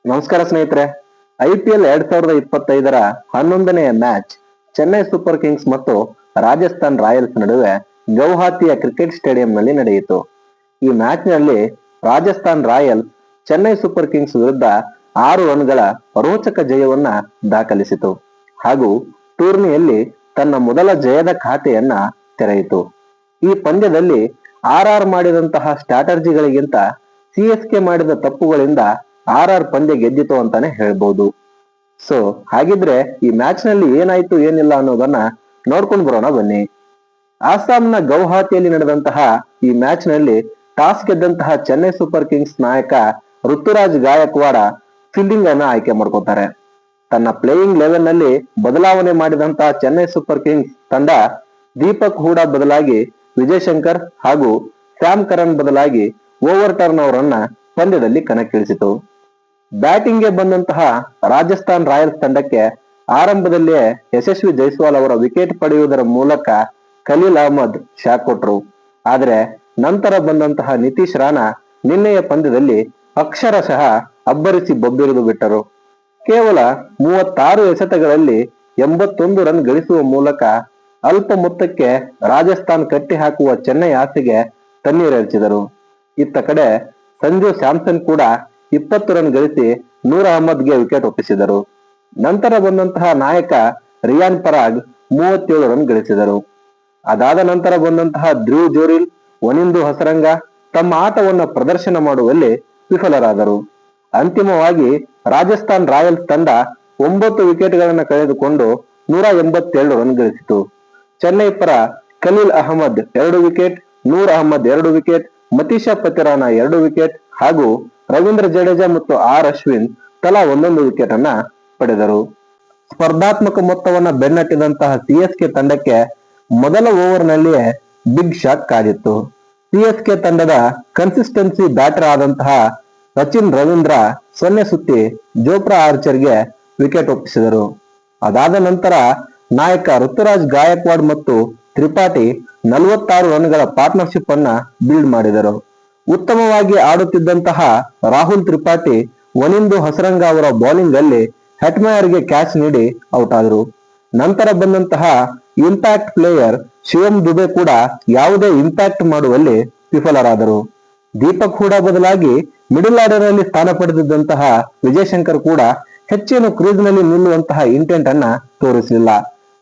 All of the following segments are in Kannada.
ನಮಸ್ಕಾರ ಸ್ನೇಹಿತರೆ. IPL 2025ರ 11ನೆಯ ಮ್ಯಾಚ್ ಚೆನ್ನೈ ಸೂಪರ್ ಕಿಂಗ್ಸ್ ಮತ್ತು ರಾಜಸ್ಥಾನ್ ರಾಯಲ್ಸ್ ನಡುವೆ ಗೌಹಾತಿಯ ಕ್ರಿಕೆಟ್ ಸ್ಟೇಡಿಯಂನಲ್ಲಿ ನಡೆಯಿತು. ಈ ಮ್ಯಾಚ್ನಲ್ಲಿ Rajasthan Royals Chennai Super Kings ವಿರುದ್ಧ 6 ರನ್ಗಳ ರೋಚಕ ಜಯವನ್ನ ದಾಖಲಿಸಿತು ಹಾಗೂ ಟೂರ್ನಿಯಲ್ಲಿ ತನ್ನ ಮೊದಲ ಜಯದ ಖಾತೆಯನ್ನ ತೆರೆಯಿತು. ಈ ಪಂದ್ಯದಲ್ಲಿ RR ಮಾಡಿದಂತಹ ಸ್ಟ್ರಾಟಜಿಗಳಿಗಿಂತ CSK ಮಾಡಿದ ತಪ್ಪುಗಳಿಂದ RR ಪಂದ್ಯ ಗೆದ್ದಿತು ಅಂತಾನೆ ಹೇಳ್ಬೋದು. ಸೊ ಹಾಗಿದ್ರೆ ಈ ಮ್ಯಾಚ್ ನಲ್ಲಿ ಏನಾಯ್ತು ಏನಿಲ್ಲ ಅನ್ನೋದನ್ನ ನೋಡ್ಕೊಂಡು ಬರೋಣ ಬನ್ನಿ. ಆಸಾಂನ ಗೌಹಾತಿಯಲ್ಲಿ ನಡೆದಂತಹ ಈ ಮ್ಯಾಚ್ ನಲ್ಲಿ ಟಾಸ್ ಗೆದ್ದಂತಹ ಚೆನ್ನೈ ಸೂಪರ್ ಕಿಂಗ್ಸ್ ನಾಯಕ ಋತುರಾಜ್ ಗಾಯಕ್ವಾಡ ಫೀಲ್ಡಿಂಗ್ ಅನ್ನ ಆಯ್ಕೆ ಮಾಡ್ಕೋತಾರೆ. ತನ್ನ ಪ್ಲೇಯಿಂಗ್ 11 ನಲ್ಲಿ ಬದಲಾವಣೆ ಮಾಡಿದಂತಹ ಚೆನ್ನೈ ಸೂಪರ್ ಕಿಂಗ್ಸ್ ತಂಡ ದೀಪಕ್ ಹೂಡಾ ಬದಲಾಗಿ ವಿಜಯ್ ಶಂಕರ್ ಹಾಗೂ ಸ್ಯಾಮ್ ಕರನ್ ಬದಲಾಗಿ ಓವರ್ ಟರ್ನ್ ಅವರನ್ನ ಪಂದ್ಯದಲ್ಲಿ ಕಣಕ್ಕಿಳಿಸಿತು. ಬ್ಯಾಟಿಂಗ್ ಗೆ ಬಂದಂತಹ ರಾಜಸ್ಥಾನ್ ರಾಯಲ್ಸ್ ತಂಡಕ್ಕೆ ಆರಂಭದಲ್ಲಿಯೇ ಯಶಸ್ವಿ ಜೈಸ್ವಾಲ್ ಅವರ ವಿಕೆಟ್ ಪಡೆಯುವುದರ ಮೂಲಕ ಖಲೀಲ್ ಅಹ್ಮದ್ ಶಾಕ್ ಕೊಟ್ರು. ಆದರೆ ನಂತರ ಬಂದಂತಹ ನಿತೀಶ್ ರಾಣಾ ನಿನ್ನೆಯ ಪಂದ್ಯದಲ್ಲಿ ಅಕ್ಷರಶಃ ಅಬ್ಬರಿಸಿ ಬೊಬ್ಬಿರಿದು ಬಿಟ್ಟರು. ಕೇವಲ 36 ಎಸೆತಗಳಲ್ಲಿ 81 ರನ್ ಗಳಿಸುವ ಮೂಲಕ ಅಲ್ಪ ಮೊತ್ತಕ್ಕೆ ರಾಜಸ್ಥಾನ್ ಕಟ್ಟಿ ಹಾಕುವ ಚೆನ್ನೈ ಆಸೆಗೆ ತಣ್ಣೀರೆರಚಿದರು. ಇತ್ತ ಕಡೆ ಸಂಜು ಸ್ಯಾಮ್ಸನ್ ಕೂಡ 20 ರನ್ ಗಳಿಸಿ ನೂರ್ ಅಹ್ಮದ್ಗೆ ವಿಕೆಟ್ ಒಪ್ಪಿಸಿದರು. ನಂತರ ಬಂದಂತಹ ನಾಯಕ ರಿಯಾನ್ ಪರಾಗ್ 37 ರನ್ ಗಳಿಸಿದರು. ಅದಾದ ನಂತರ ಬಂದಂತಹ ಧ್ರುವ್ ಜೋರಿಲ್, ವನಿಂದು ಹಸರಂಗ ತಮ್ಮ ಆಟವನ್ನು ಪ್ರದರ್ಶನ ಮಾಡುವಲ್ಲಿ ವಿಫಲರಾದರು. ಅಂತಿಮವಾಗಿ ರಾಜಸ್ಥಾನ್ ರಾಯಲ್ಸ್ ತಂಡ 9 ವಿಕೆಟ್ಗಳನ್ನು ಕಳೆದುಕೊಂಡು 182 ರನ್ ಗಳಿಸಿತು. ಚೆನ್ನೈ ಪರ ಖಲೀಲ್ ಅಹ್ಮದ್ 2 ವಿಕೆಟ್, ನೂರ್ ಅಹ್ಮದ್ 2 ವಿಕೆಟ್, ಮತೀಶಾ ಪತಿರಾನ 2 ವಿಕೆಟ್ ಹಾಗೂ ರವೀಂದ್ರ ಜಡೇಜಾ ಮತ್ತು ಅಶ್ವಿನ್ ತಲಾ 1 ವಿಕೆಟ್ ಅನ್ನ ಪಡೆದರು. ಸ್ಪರ್ಧಾತ್ಮಕ ಮೊತ್ತವನ್ನ ಬೆನ್ನಟ್ಟಿದಂತಹ CSK ತಂಡಕ್ಕೆ ಮೊದಲ ಓವರ್ ನಲ್ಲಿಯೇ ಬಿಗ್ ಶಾಕ್ ಕಾದಿತ್ತು. CSK ತಂಡದ ಕನ್ಸಿಸ್ಟೆನ್ಸಿ ಬ್ಯಾಟರ್ ಆದಂತಹ ಸಚಿನ್ ರವೀಂದ್ರ 0 ಸುತ್ತಿ ಜೋಫ್ರಾ ಆರ್ಚರ್ಗೆ ವಿಕೆಟ್ ಒಪ್ಪಿಸಿದರು. ಅದಾದ ನಂತರ ನಾಯಕ ಋತುರಾಜ್ ಗಾಯಕ್ವಾಡ್ ಮತ್ತು ತ್ರಿಪಾಠಿ 46 ರನ್ಗಳ ಪಾರ್ಟ್ನರ್ಶಿಪ್ ಅನ್ನ ಬಿಲ್ಡ್ ಮಾಡಿದರು. ಉತ್ತಮವಾಗಿ ಆಡುತ್ತಿದ್ದಂತಹ ರಾಹುಲ್ ತ್ರಿಪಾಠಿ ವನಿಂದು ಹಸರಂಗ ಅವರ ಬೌಲಿಂಗ್ ಅಲ್ಲಿ ಹೆಟ್ಮಯರ್ಗೆ ಕ್ಯಾಚ್ ನೀಡಿ ಔಟ್ ಆದರು. ನಂತರ ಬಂದಂತಹ ಇಂಪ್ಯಾಕ್ಟ್ ಪ್ಲೇಯರ್ ಶಿವಮ್ ದುಬೆ ಕೂಡ ಯಾವುದೇ ಇಂಪ್ಯಾಕ್ಟ್ ಮಾಡುವಲ್ಲಿ ವಿಫಲರಾದರು. ದೀಪಕ್ ಹೂಡಾ ಬದಲಾಗಿ ಮಿಡಲ್ ಆರ್ಡರ್ ನಲ್ಲಿ ಸ್ಥಾನ ಪಡೆದಿದ್ದಂತಹ ವಿಜಯ್ ಶಂಕರ್ ಕೂಡ ಹೆಚ್ಚೇನು ಕ್ರೀಸ್ ನಲ್ಲಿ ನಿಲ್ಲುವಂತಹ ಇಂಟೆಂಟ್ ಅನ್ನ ತೋರಿಸಲಿಲ್ಲ.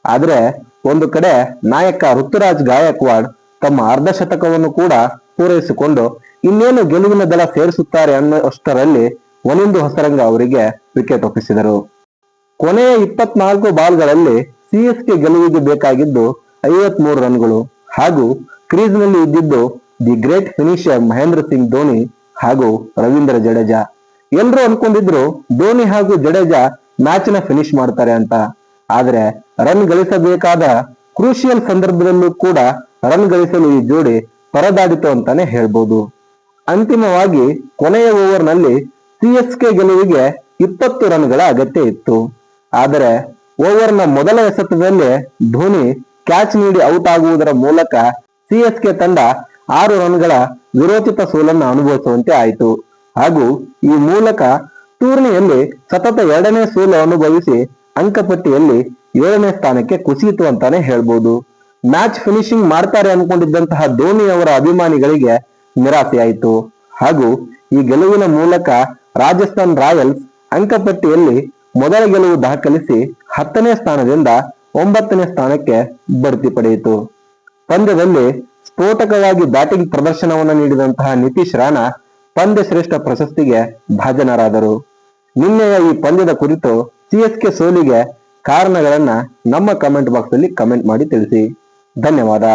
ಆದ್ರೆ ಒಂದು ಕಡೆ ನಾಯಕ ಋತುರಾಜ್ ಗಾಯಕ್ವಾಡ್ ತಮ್ಮ ಅರ್ಧ ಶತಕವನ್ನು ಕೂಡ ಪೂರೈಸಿಕೊಂಡು ಇನ್ನೇನು ಗೆಲುವಿನ ದಳ ಸೇರಿಸುತ್ತಾರೆ ಅನ್ನೋಷ್ಟರಲ್ಲಿ ವನಿಂದು ಹಸರಂಗ ಅವರಿಗೆ ವಿಕೆಟ್ ಒಪ್ಪಿಸಿದರು. ಕೊನೆಯ 24 ಬಾಲ್ಗಳಲ್ಲಿ CSK ಗೆಲುವಿಗೆ ಬೇಕಾಗಿದ್ದು 53 ರನ್ಗಳು ಹಾಗೂ ಕ್ರೀಸ್ ನಲ್ಲಿ ಇದ್ದಿದ್ದು the great finisher Mahendra Singh Dhoni ಹಾಗೂ ರವೀಂದ್ರ ಜಡೇಜಾ. ಎಲ್ರೂ ಅನ್ಕೊಂಡಿದ್ರು ಧೋನಿ ಹಾಗೂ ಜಡೇಜಾ ಮ್ಯಾಚ್ ನ ಫಿನಿಶ್ ಮಾಡ್ತಾರೆ ಅಂತ. ಆದ್ರೆ ರನ್ ಗಳಿಸಬೇಕಾದ ಕ್ರೂಷಿಯಲ್ ಸಂದರ್ಭದಲ್ಲೂ ಕೂಡ ರನ್ ಗಳಿಸಲು ಈ ಜೋಡಿ ಪರದಾಡಿತು ಅಂತಾನೆ ಹೇಳ್ಬೋದು. ಅಂತಿಮವಾಗಿ ಕೊನೆಯ ಓವರ್ ನಲ್ಲಿ CSK ಗೆಲುವಿಗೆ 20 ರನ್ಗಳ ಅಗತ್ಯ ಇತ್ತು. ಆದರೆ ಓವರ್ನ ಮೊದಲ ಎಸೆತದಲ್ಲೇ ಧೋನಿ ಕ್ಯಾಚ್ ನೀಡಿ ಔಟ್ ಆಗುವುದರ ಮೂಲಕ CSK ತಂಡ 6 ರನ್ಗಳ ವಿರೋಚಿತ ಸೋಲನ್ನು ಅನುಭವಿಸುವಂತೆ ಆಯಿತು ಹಾಗೂ ಈ ಮೂಲಕ ಟೂರ್ನಿಯಲ್ಲಿ ಸತತ 2ನೇ ಸೋಲು ಅನುಭವಿಸಿ ಅಂಕಪಟ್ಟಿಯಲ್ಲಿ 7ನೇ ಸ್ಥಾನಕ್ಕೆ ಕುಸಿಯಿತು ಅಂತಾನೆ ಹೇಳ್ಬೋದು. ಮ್ಯಾಚ್ ಫಿನಿಶಿಂಗ್ ಮಾಡ್ತಾರೆ ಅನ್ಕೊಂಡಿದ್ದಂತಹ ಧೋನಿ ಅವರ ಅಭಿಮಾನಿಗಳಿಗೆ ನಿರಾಸೆಯಾಯಿತು ಹಾಗೂ ಈ ಗೆಲುವಿನ ಮೂಲಕ ರಾಜಸ್ಥಾನ್ ರಾಯಲ್ಸ್ ಅಂಕಪಟ್ಟಿಯಲ್ಲಿ ಮೊದಲ ಗೆಲುವು ದಾಖಲಿಸಿ 10ನೇ ಸ್ಥಾನದಿಂದ 9ನೇ ಸ್ಥಾನಕ್ಕೆ ಬಡ್ತಿ ಪಡೆಯಿತು. ಪಂದ್ಯದಲ್ಲಿ ಸ್ಫೋಟಕವಾಗಿ ಬ್ಯಾಟಿಂಗ್ ಪ್ರದರ್ಶನವನ್ನು ನೀಡಿದಂತಹ ನಿತೀಶ್ ರಾಣಾ ಪಂದ್ಯ ಶ್ರೇಷ್ಠ ಪ್ರಶಸ್ತಿಗೆ ಭಾಜನರಾದರು. ನಿನ್ನೆಯ ಈ ಪಂದ್ಯದ ಕುರಿತು CSK ಸೋಲಿಗೆ ಕಾರಣಗಳನ್ನ ನಮ್ಮ ಕಮೆಂಟ್ ಬಾಕ್ಸ್ ಅಲ್ಲಿ ಕಮೆಂಟ್ ಮಾಡಿ ತಿಳಿಸಿ. ಧನ್ಯವಾದ.